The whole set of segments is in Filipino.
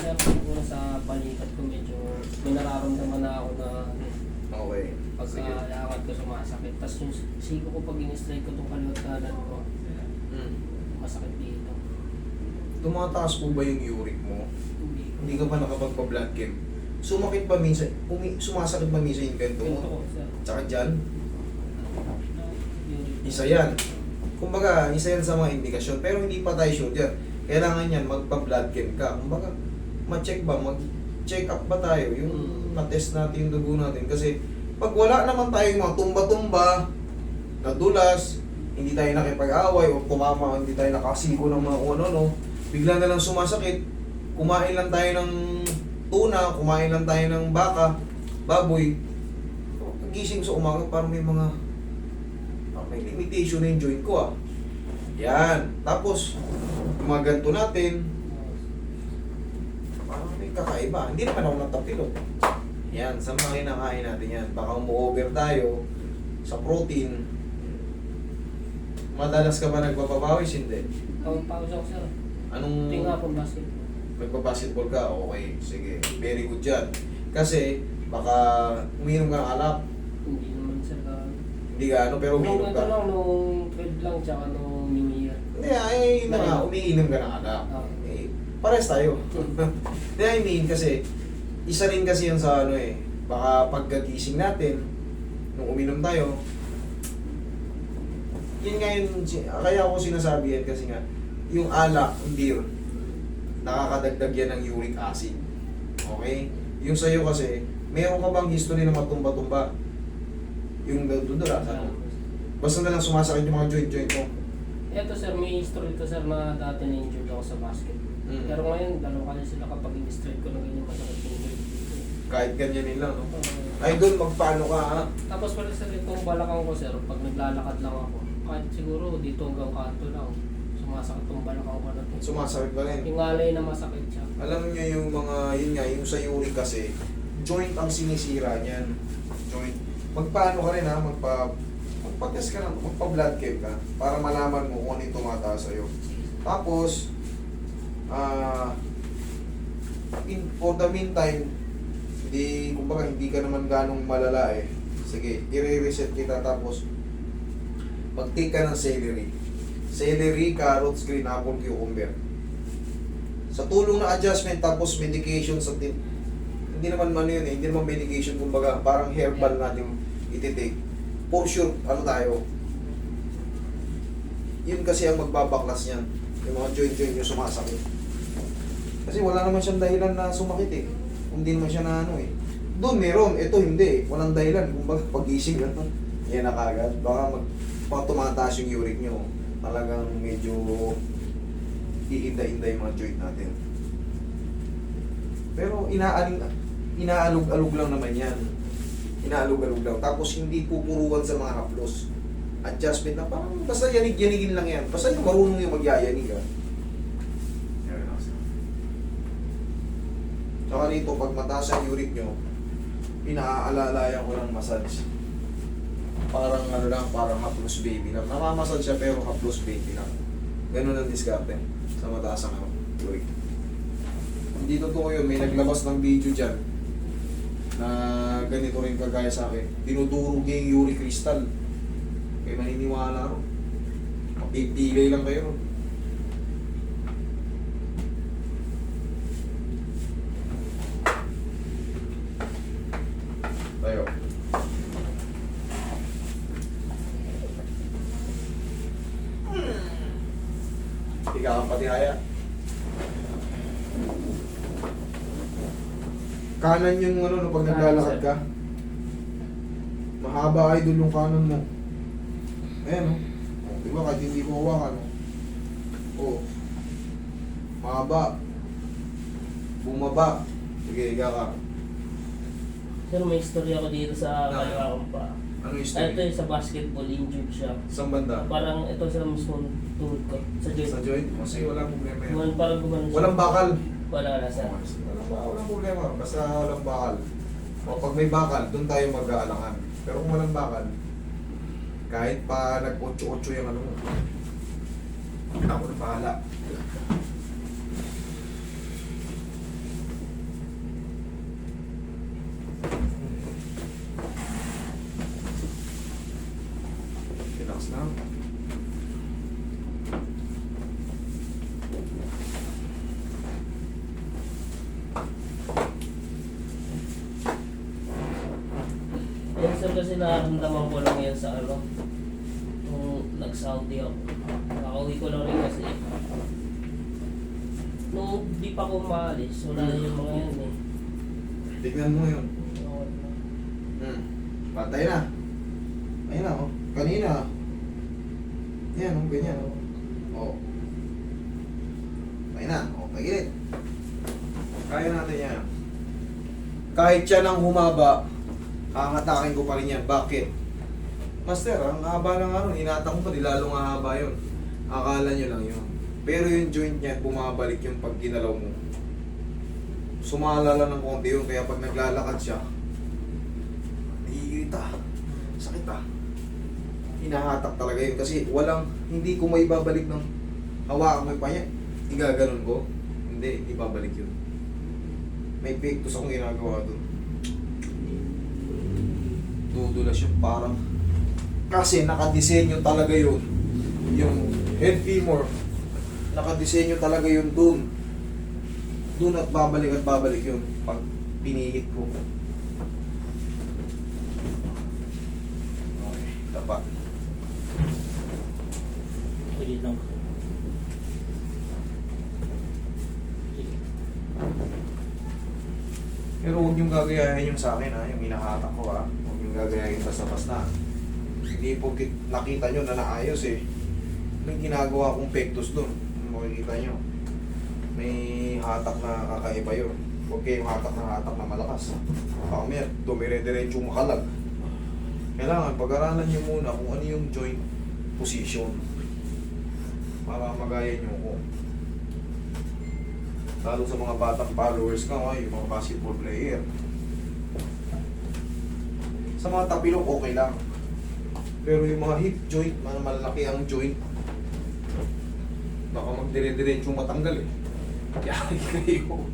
sir, siguro sa balikat ko medyo may nararamdaman na ako na Okay. Sige. pagkalakad ko sumasakit. Tapos yung siko ko pag in-strike ko itong kaliwat kanan ko, masakit dito. Tumataas po ba yung uric mo? Hindi ka pa nakapagpa-blood chem? Sumakit ba minsan? Sumasakit ba minsan yung ganito Ganito mo? ko, sir. Tsaka dyan? Isa yan. Kumbaga, isa yan sa mga indikasyon. Pero hindi pa tayo sure yan. Kailangan yan, magpa-blood chem ka. Kumbaga, ma-check ba? Mag-check up ba tayo? Yung ma-test natin yung dugo natin. Kasi, pag wala naman tayong mga tumba-tumba, nadulas, hindi tayo nakipag-away, o tumama, hindi tayo nakasiko ng mga kung ano-ano, bigla na lang sumasakit, kumain lang tayo ng tuna, kumain lang tayo ng baka, baboy, gising sa umaga, parang may mga may limitation na yung joint ko Yan. Tapos, yung mga ganito natin, parang may kakaiba. Hindi naman ako natapilot. Yan, sa mga kinakain natin yan. Baka umu-over tayo sa protein. Madalas ka ba nagpapapawis? Hindi. Pause ako, sir. Anong... Tinga po basket. Nagpa-basketball ka? Okay, sige. Very good yan. Kasi, baka uminom ka ng alak. Hindi naman, sir. Hindi ka ano, pero Nung uminom ito ka. lang, nung 12 lang, tsaka nung New Year. Hindi, ay, yun na nga, umiinom ka ng alak. Eh, pares tayo. Hindi, I mean, kasi, isa rin kasi yun sa ano baka pagkagising natin, nung uminom tayo, yun nga yun, kaya ako sinasabi yan kasi nga, yung alak, beer, nakakadagdag yan ng uric acid. Okay? Yung sa'yo kasi, meron ka bang history na matumba-tumba? Yung dudulas, ano? Basta na lang sumasakit yung mga joint-joint mo. Ito, sir, may history ito, sir, na dati na-injured ako sa basket. Pero ngayon, dalawa kasi sila kapag in-strike ko na ganyan masakit yung joint dito. Kahit ganyanin lang, no? Ay, doon, magpaano ka, ha? Tapos pala, sir, itong balakang ko, sir, pag naglalakad lang ako, kahit siguro dito hanggang kanto lang, sumasakit itong balakang ko na ito. Sumasakit pa rin. Yung alay na masakit siya. Alam niyo yung mga, yun nga, yung sa uric kasi, joint ang sinisira niyan. Joint. Magpaano ka rin ha, magpa-test ka na, magpa-blood chem ka, para malaman mo kung ano yung tumataas sa'yo. Tapos, for the meantime, kumbaga hindi ka naman ganong malala Sige, i-reset kita tapos, mag-take ka ng celery. Celery, carrots, green apple, cucumber. Sa tulong na adjustment tapos medication sa hindi naman hindi naman medication, kumbaga parang herbal natin iti-take. For sure, ano tayo? Yun kasi ang magbabaklas niyan. Yung mga joint-joint yung sumasakit. Kasi wala naman siyang dahilan na sumakit Hindi naman siya na Doon meron, ito hindi Walang dahilan. Kumbaga pag-gising lang. Yan na kagad. Baka tumataas yung uric nyo. Talagang medyo iinda-inda yung mga joint natin. Pero inaalog-alog lang naman yan. Inaalog-alog lang. Tapos hindi pupuruan sa mga haplos. Adjustment na parang basta yanig-yanigin lang yan. Basta yung marunong yung magyayanig Tsaka dito, pag mataas ang uric nyo, pinaalalayan ko ng massage. Parang ano lang, parang haplos baby lang. Namamassage siya pero haplos baby lang. Ganun ang diskarte sa mataas ang uric. Hindi totoo yun, may naglabas ng video dyan na ganito rin kagaya sa akin. Dinudurog niya yung uric crystal. Kaya maniniwala ro. Mapipilay lang kayo ro. Tayo. Ikaw ang patihaya. Kanan yung no, pag naglalakad ka. Mahaba idol yung kanan mo. Ayan diba kahit hindi ko hawakan mahaba. Bumaba. Sige, higa ka. Sir, may history ako dito sa kaliwakang pa. Ano yung story? Ito yung sa basketball, injured siya. Saan banda? Parang ito sa mismong tuhod ko. Sa joint. Sa joint? Kasi walang problema yan. Parang gumanon siya. Walang bakal. Wala, sir. Walang problema. Basta walang bakal. O pag may bakal, doon tayo mag-aalangan. Pero kung walang bakal, kahit pa nag-8-8 yung ano mo, ako na bahala. kasi nararamdaman ko lang yan sa ano, nung nag-Saudi ako. Nakauwi ko lang rin kasi. Nung di pa ko maalis, wala na yung mga yan eh. Tignan mo yun. Okay na. Patay na. Ayun na, oh. Kanina. Yan, oh, ganyan, oh. Oh. Patay na. Oh, pagilid. Kaya natin yan. Kahit siya nang humaba, angatakin ko pa rin yan. Bakit? Master, ang haba ng ano, inatak ko pa, di lalong haba yun. Akala nyo lang yun. Pero yung joint niya, bumabalik yung pag ginalaw mo. Sumalala ng konti yun, kaya pag naglalakad siya, naiirita. Sakit ah. Hinahatak talaga yun kasi walang, hindi ko may babalik ng hawakan mo yung panya. Igaganon ko. Hindi, ibabalik yun. May pectus akong ginagawa doon. Dudulas yung parang kasi nakadesenyo talaga yun. Yung head femur, nakadesenyo talaga yun doon. Doon at babalik yun pag pinihit ko. Okay, tapat. Pagit lang. Pero huwag niyong gagayahin yung sa akin ha, yung hinahatak ko ha. Huwag niyong gagayahin basta-basta. Hindi po nakita nyo na naayos eh. May ginagawa kong pectus doon. Makikita nyo. May hatak na kakaiba yun. Huwag kayong hatak na malakas. Pamir, dumire-diretso makalag. Kailangan pag-aralan nyo muna kung ano yung joint position. Para magaya nyo ko. Lalo sa mga batang followers ka, yung mga basketball player. Sa mga tapilok, okay lang. Pero yung mga hip joint, malaki ang joint, baka magdire-diretso matanggal eh. Kaya kayo.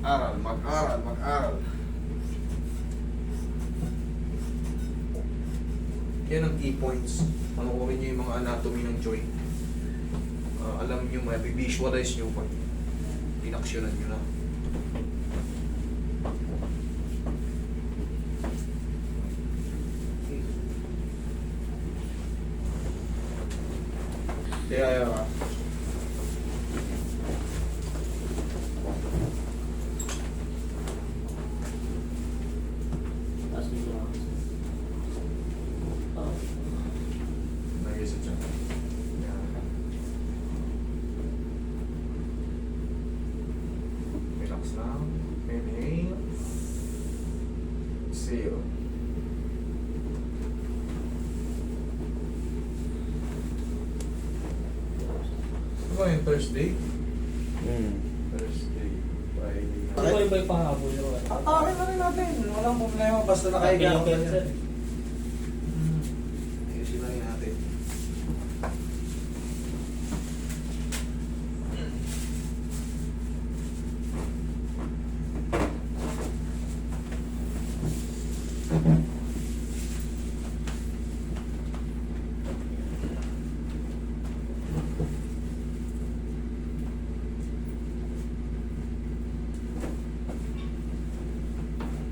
Aral, mag-aral. Yan ang key points. Panoorin nyo yung mga anatomy ng joint. Alam nyo, visualize nyo pag inaksyonan nyo na. Kaya Tapos dito lang. nag-isip siya. Relax lang. Inhale. Exhale. Ano ba yung Thursday? Thursday, Friday. Ano ba yung pahabol yung ano? Tatakin na rin natin. Walang problema. Basta nakahiga Okay, ka sir. Ayusin na rin natin.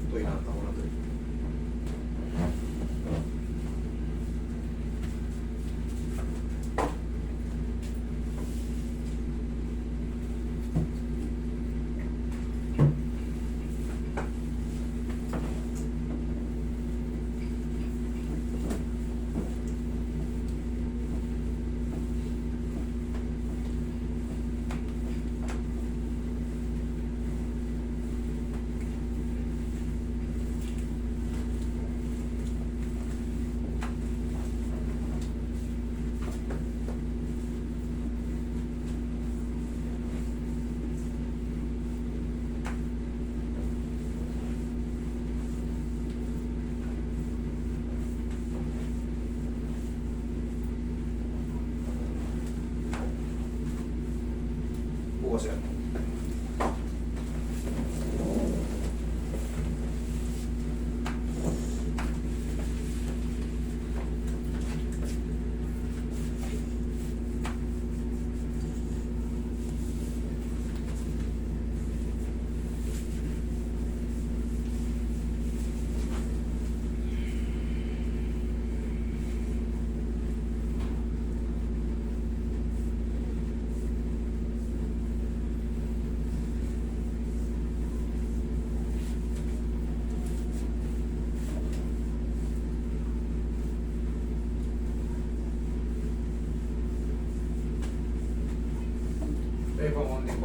Ito yung nata ko na ito. Bukas yan.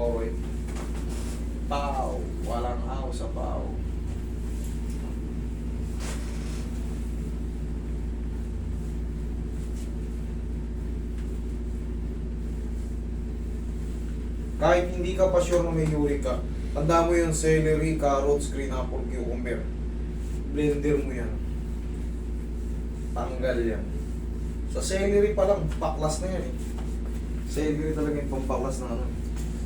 Koroy. Pau. Walang aw sa pau. Kahit hindi ka pa sure na may uric ka, tanda mo yung celery, carrots, green apple, cucumber. Blender mo yan. Tanggal yan. Sa celery pa lang, paklas na yan eh. Celery talaga yung pampaklas na ano.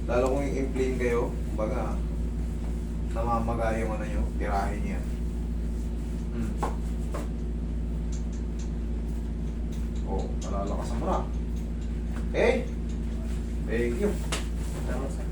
Lalo kung yung inflame kayo, kumbaga, namamaga yung ano nyo, tirahin yan. Oh, nalalakasan mo na. Okay? Thank you. Tama, sir.